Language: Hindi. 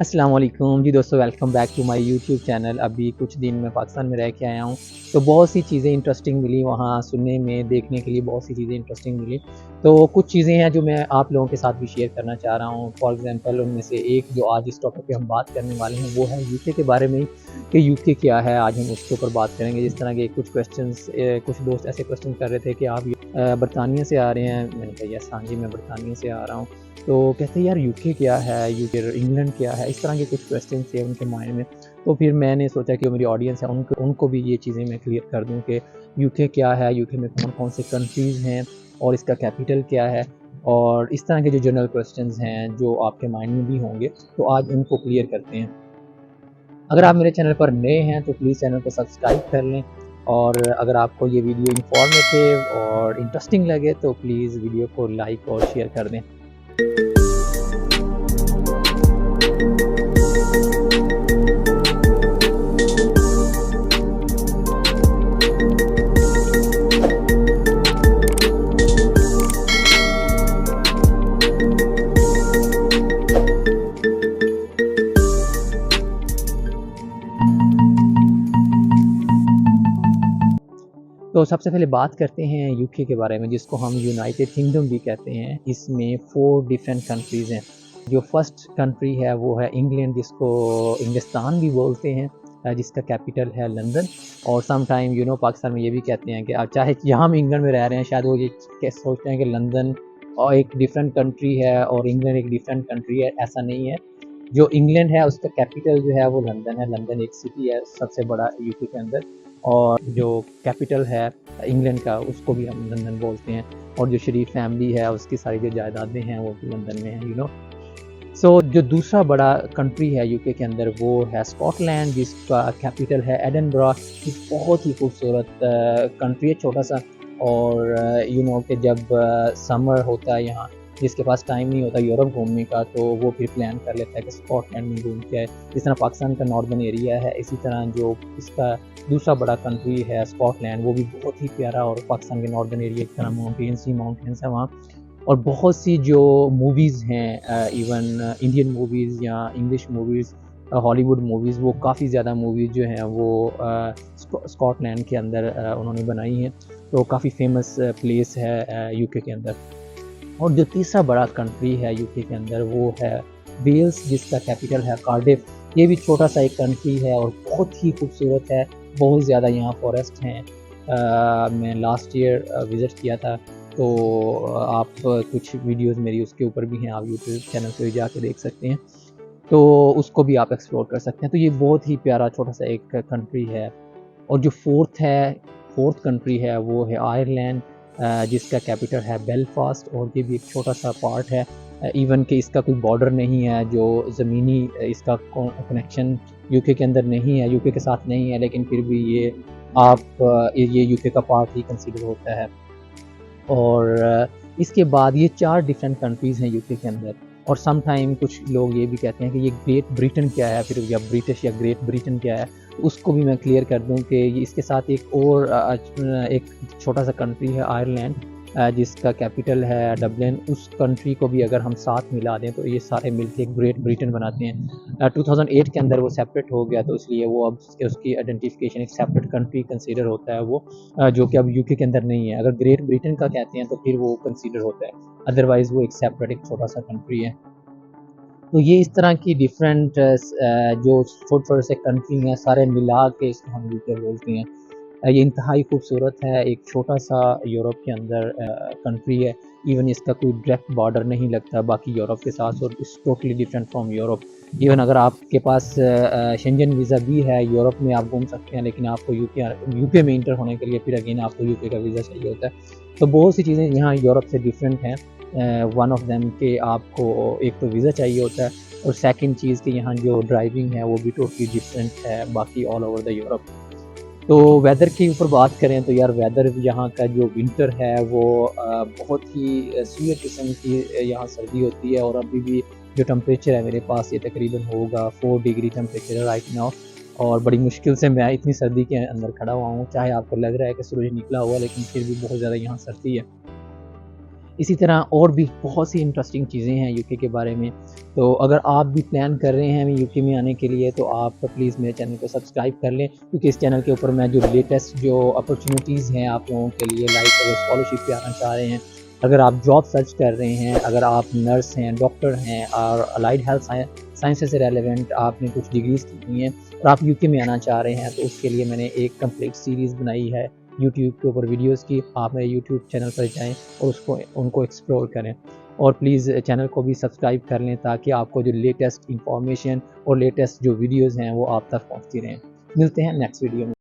अस्सलाम वालेकुम जी दोस्तों, welcome back to my YouTube channel. अभी कुछ दिन मैं पाकिस्तान में रह के आया हूँ, तो बहुत सी चीज़ें इंटरेस्टिंग मिली वहाँ सुनने में, देखने के लिए बहुत सी चीज़ें इंटरेस्टिंग मिली। तो कुछ चीज़ें हैं जो मैं आप लोगों के साथ भी शेयर करना चाह रहा हूँ। फॉर एग्ज़ाम्पल उनमें से एक जो आज इस टॉपिक पे हम बात करने वाले हैं वो है यूके के बारे में कि यूके क्या है, आज हम उसके ऊपर बात करेंगे। जिस तरह के कुछ क्वेश्चंस कुछ दोस्त ऐसे क्वेश्चन कर रहे थे कि आप बरतानिया से आ रहे हैं। मैंने कहा यस, हाँ जी, मैं बरतानिया से आ रहा हूँ। तो कहते हैं यार यूके क्या है, यूके इंग्लैंड क्या है, इस तरह के कुछ क्वेश्चन थे उनके माइंड में। तो फिर मैंने सोचा कि मेरी ऑडियंस है उनको भी ये चीज़ें मैं क्लियर कर दूं कि यूके क्या है, यूके में कौन कौन से कंट्रीज़ हैं और इसका कैपिटल क्या है, और इस तरह के जो जनरल क्वेश्चंस हैं जो आपके माइंड में भी होंगे, तो आज उनको क्लियर करते हैं। अगर आप मेरे चैनल पर नए हैं तो प्लीज़ चैनल को सब्सक्राइब कर लें, और अगर आपको ये वीडियो इन्फॉर्मेटिव और इंटरेस्टिंग लगे तो प्लीज़ वीडियो को लाइक और शेयर कर दें। तो सबसे पहले बात करते हैं यूके के बारे में, जिसको हम यूनाइटेड किंगडम भी कहते हैं। इसमें 4 डिफरेंट कंट्रीज़ हैं। जो फर्स्ट कंट्री है वो है इंग्लैंड, जिसको इंग्लिस्तान भी बोलते हैं, जिसका कैपिटल है लंदन। और सम टाइम पाकिस्तान में ये भी कहते हैं कि चाहे यहाँ हम इंग्लैंड में रह रहे हैं, शायद वो ये सोचते हैं कि लंदन और एक डिफरेंट कंट्री है और इंग्लैंड एक डिफरेंट कंट्री है। ऐसा नहीं है। जो इंग्लैंड है उसका कैपिटल जो है वो लंदन है। लंदन एक सिटी है सबसे बड़ा यूके के अंदर, और जो कैपिटल है इंग्लैंड का उसको भी हम लंदन बोलते हैं। और जो शरीफ फैमिली है उसकी सारी जो जायदादें हैं वो भी लंदन में हैं। सो जो दूसरा बड़ा कंट्री है यूके के अंदर वो है स्कॉटलैंड, जिसका कैपिटल है एडिनबरा। एक बहुत ही खूबसूरत कंट्री है, छोटा सा। और कि जब समर होता है यहाँ, जिसके पास टाइम नहीं होता यूरोप घूमने का, तो वो फिर प्लान कर लेता है कि स्कॉटलैंड में घूम के आए। जिस तरह पाकिस्तान का नॉर्दर्न एरिया है, इसी तरह जो इसका दूसरा बड़ा कंट्री है स्कॉटलैंड, वो भी बहुत ही प्यारा, और पाकिस्तान के नॉर्दर्न एरिया की तरह माउंटेन्स है वहाँ। और बहुत सी जो मूवीज़ हैं, इवन इंडियन मूवीज़ या इंग्लिश मूवीज़, हॉलीवुड मूवीज़, वो काफ़ी ज़्यादा मूवीज़ जो हैं वो स्कॉटलैंड के अंदर उन्होंने बनाई हैं। तो काफ़ी फेमस प्लेस है यूके के अंदर। और जो तीसरा बड़ा कंट्री है यूके के अंदर वो है वेल्स, जिसका कैपिटल है कार्डिफ। ये भी छोटा सा एक कंट्री है और बहुत ही खूबसूरत है। बहुत ज़्यादा यहाँ फॉरेस्ट हैं। मैं लास्ट ईयर विज़िट किया था, तो आप कुछ वीडियोस मेरी उसके ऊपर भी हैं, आप यूट्यूब चैनल पे जाके देख सकते हैं, तो उसको भी आप एक्सप्लोर कर सकते हैं। तो ये बहुत ही प्यारा छोटा सा एक कंट्री है। और जो फोर्थ कंट्री है वो है आयरलैंड, जिसका कैपिटल है बेलफास्ट, और ये भी एक छोटा सा पार्ट है। इवन कि इसका कोई बॉर्डर नहीं है, जो ज़मीनी इसका कनेक्शन यूके के अंदर नहीं है, यूके के साथ नहीं है, लेकिन फिर भी ये यूके का पार्ट ही कंसिडर होता है। और इसके बाद ये 4 डिफरेंट कंट्रीज़ हैं यूके के अंदर। और सम टाइम कुछ लोग ये भी कहते हैं कि ये ग्रेट ब्रिटेन क्या है, फिर या ब्रिटिश या ग्रेट ब्रिटेन क्या है। तो उसको भी मैं क्लियर कर दूं कि ये इसके साथ एक और एक छोटा सा कंट्री है आयरलैंड, जिसका कैपिटल है डबलिन। उस कंट्री को भी अगर हम साथ मिला दें तो ये सारे मिलके ग्रेट ब्रिटेन बनाते हैं। 2008 के अंदर वो सेपरेट हो गया, तो इसलिए वो अब उसकी आइडेंटिफिकेशन एक सेपरेट कंट्री कंसीडर होता है वो, जो कि अब यूके के अंदर नहीं है। अगर ग्रेट ब्रिटेन का कहते हैं तो फिर वो कंसीडर होता है, अदरवाइज़ वो एक सेपरेट एक छोटा सा कंट्री है। तो ये इस तरह की डिफरेंट जो छोटे-छोटे से कंट्री हैं, सारे मिला के इसको हम यूके बोलते हैं। ये इंतहाई खूबसूरत है, एक छोटा सा यूरोप के अंदर कंट्री है। इवन इसका कोई डायरेक्ट बॉर्डर नहीं लगता बाकी यूरोप के साथ, और it's totally different from Europe. Even अगर आपके पास शेंजन वीज़ा भी है, यूरोप में आप घूम सकते हैं, लेकिन आपको यूके में इंटर होने के लिए फिर अगेन आपको यूके का वीज़ा चाहिए होता है। तो बहुत सी चीज़ें यहाँ यूरोप से डिफरेंट हैं। वन ऑफ देम कि आपको एक तो वीज़ा चाहिए होता है, और सेकंड चीज़ कि यहाँ जो ड्राइविंग है वो भी टोटली डिफरेंट है बाकी ऑल ओवर द यूरोप। तो वेदर के ऊपर बात करें तो यार वेदर यहाँ का जो विंटर है वो बहुत ही सीवियर किस्म की यहाँ सर्दी होती है। और अभी भी जो टेम्परेचर है मेरे पास, ये तकरीबन होगा 4 डिग्री टेम्परेचर राइट नाउ। और बड़ी मुश्किल से मैं इतनी सर्दी के अंदर खड़ा हुआ हूँ, चाहे आपको लग रहा है कि सूरज निकला हुआ, लेकिन फिर भी बहुत ज़्यादा यहाँ सर्दी है। इसी तरह और भी बहुत सी इंटरेस्टिंग चीज़ें हैं यूके के बारे में। तो अगर आप भी प्लान कर रहे हैं यूके में आने के लिए तो आप प्लीज़ मेरे चैनल को सब्सक्राइब कर लें, क्योंकि इस चैनल के ऊपर मैं जो लेटेस्ट जो अपॉर्चुनिटीज़ हैं आप लोगों के लिए, लाइक अगर स्कॉलरशिप पे आना चाह रहे हैं, अगर आप जॉब सर्च कर रहे हैं, अगर आप नर्स हैं, डॉक्टर हैं और अलाइड हेल्थ साइंसेस से रेलेवेंट आपने कुछ डिग्रीज की हुई हैं और आप यूके में आना चाह रहे हैं, तो उसके लिए मैंने एक कंप्लीट सीरीज़ बनाई है यूट्यूब के ऊपर वीडियोस की। आप मेरे यूट्यूब चैनल पर जाएं और उनको एक्सप्लोर करें, और प्लीज़ चैनल को भी सब्सक्राइब कर लें ताकि आपको जो लेटेस्ट इंफॉर्मेशन और लेटेस्ट जो वीडियोस हैं वो आप तक पहुंचती रहें। मिलते हैं नेक्स्ट वीडियो में।